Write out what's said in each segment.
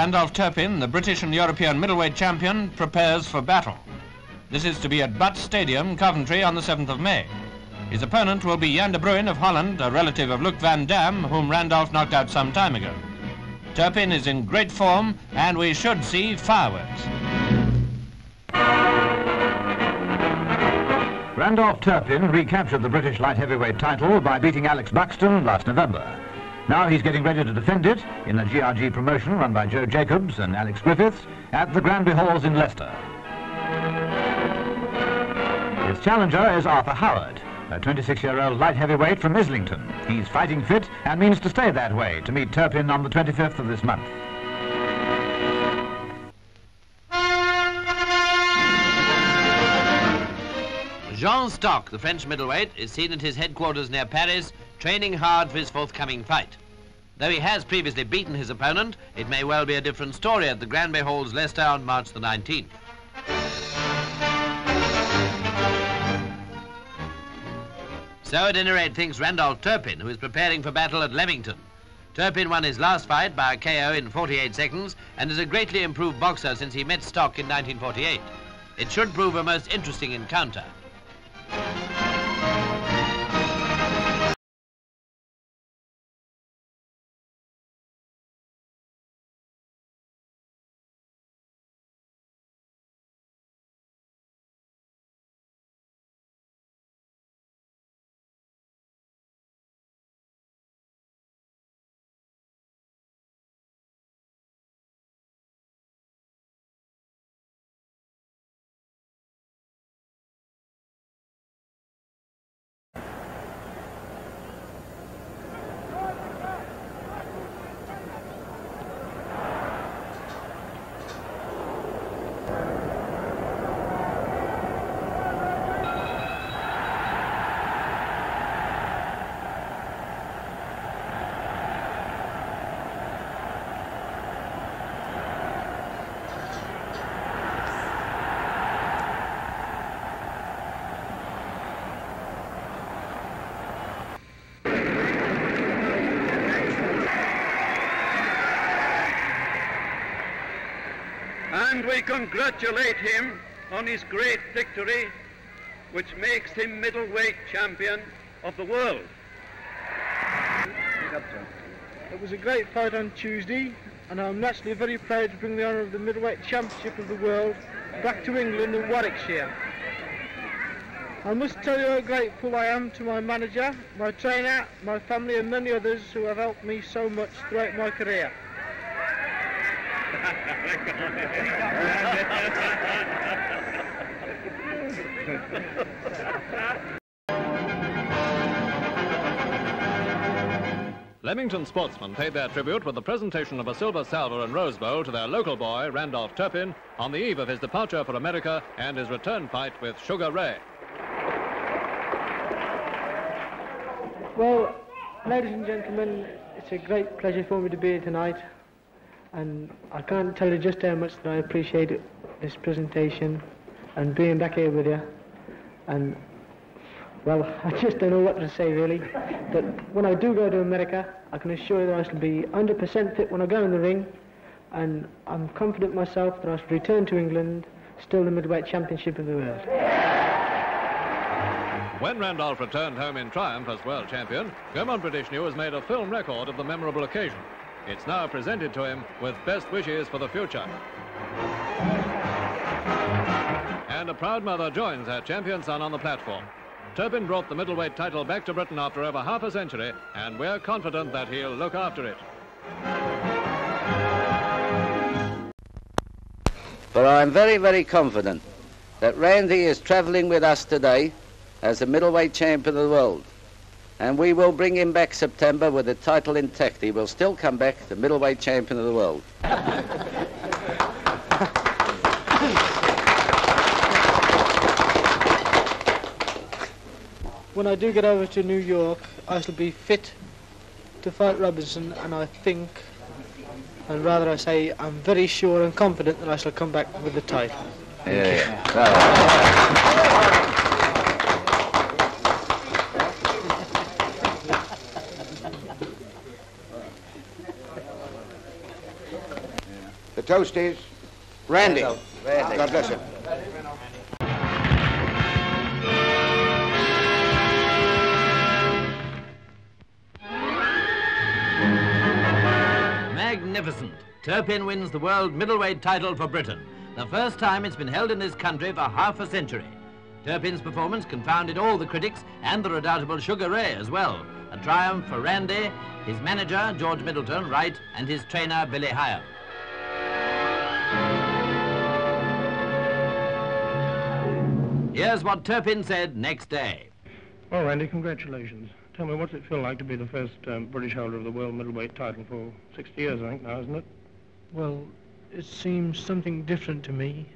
Randolph Turpin, the British and European middleweight champion, prepares for battle. This is to be at Butt Stadium, Coventry, on the 7th of May. His opponent will be Jan de Bruin of Holland, a relative of Luc van Dam, whom Randolph knocked out some time ago. Turpin is in great form, and we should see fireworks. Randolph Turpin recaptured the British light heavyweight title by beating Alex Buxton last November. Now he's getting ready to defend it in a GRG promotion run by Joe Jacobs and Alex Griffiths at the Granby Halls in Leicester. His challenger is Arthur Howard, a 26-year-old light heavyweight from Islington. He's fighting fit and means to stay that way to meet Turpin on the 25th of this month. Jean Stock, the French middleweight, is seen at his headquarters near Paris, training hard for his forthcoming fight. Though he has previously beaten his opponent, it may well be a different story at the Granby Halls, Leicester, on March the 19th. So at any rate thinks Randolph Turpin, who is preparing for battle at Leamington. Turpin won his last fight by a KO in 48 seconds and is a greatly improved boxer since he met Stock in 1948. It should prove a most interesting encounter. And we congratulate him on his great victory, which makes him middleweight champion of the world. It was a great fight on Tuesday, and I'm naturally very proud to bring the honour of the middleweight championship of the world back to England in Warwickshire. I must tell you how grateful I am to my manager, my trainer, my family and many others who have helped me so much throughout my career. Leamington sportsmen paid their tribute with the presentation of a silver salver and rose bowl to their local boy, Randolph Turpin, on the eve of his departure for America and his return fight with Sugar Ray. Well, ladies and gentlemen, it's a great pleasure for me to be here tonight, and I can't tell you just how much that I appreciate this presentation and being back here with you. And well, I just don't know what to say really, but when I do go to America, I can assure you that I shall be 100% fit when I go in the ring, and I'm confident myself that I shall return to England still the middleweight championship of the world. When Randolph returned home in triumph as world champion, Gaumont British News made a film record of the memorable occasion. It's now presented to him with best wishes for the future. And a proud mother joins her champion son on the platform. Turpin brought the middleweight title back to Britain after over half a century, and we're confident that he'll look after it. But I'm very, very confident that Randy is travelling with us today as the middleweight champion of the world. And we will bring him back September with the title intact. He will still come back the middleweight champion of the world. When I do get over to New York, I shall be fit to fight Robinson, and I think, and rather I say, I'm very sure and confident that I shall come back with the title. toast is Randy. Randy. God bless him. Magnificent. Turpin wins the world middleweight title for Britain. The first time it's been held in this country for half a century. Turpin's performance confounded all the critics and the redoubtable Sugar Ray as well. A triumph for Randy, his manager, George Middleton, Wright, and his trainer, Billy Hire. Here's what Turpin said next day. Well, Randy, congratulations. Tell me, what's it feel like to be the first British holder of the world middleweight title for 60 years, I think now, isn't it? Well, it seems something different to me,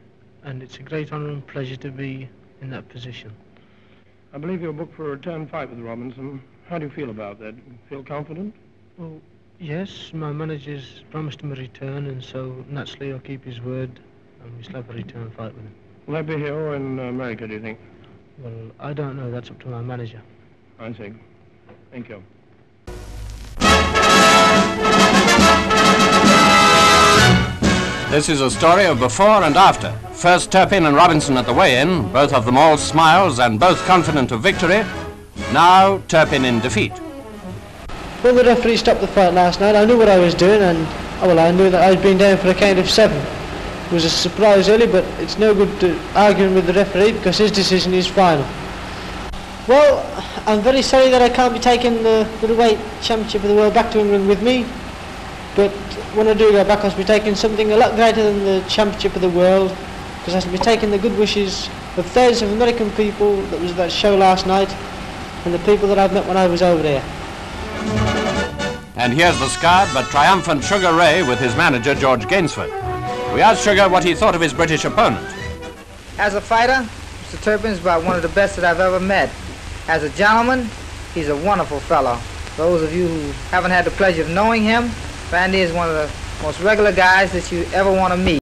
and it's a great honour and pleasure to be in that position. I believe you're booked for a return fight with Robinson. How do you feel about that? Feel confident? Well, yes, my manager's promised him a return, and so naturally I'll keep his word, and we shall have a return fight with him. Will that be here or in America, do you think? Well, I don't know. That's up to my manager. I see. Thank you. This is a story of before and after. First Turpin and Robinson at the weigh-in, both of them all smiles and both confident of victory. Now Turpin in defeat. Well, the referee stopped the fight last night. I knew what I was doing, and I knew that I'd been down for a count of 7. It was a surprise early, but it's no good to arguing with the referee because his decision is final. Well, I'm very sorry that I can't be taking the middleweight championship of the world back to England with me, but when I do go back, I'll be taking something a lot greater than the championship of the world, because I shall be taking the good wishes of thousands of American people that was at that show last night, and the people that I've met when I was over there. And here's the scarred but triumphant Sugar Ray with his manager, George Gainsford. We asked Sugar what he thought of his British opponent. As a fighter, Mr. Turpin's about one of the best that I've ever met. As a gentleman, he's a wonderful fellow. Those of you who haven't had the pleasure of knowing him, Randy is one of the most regular guys that you ever want to meet.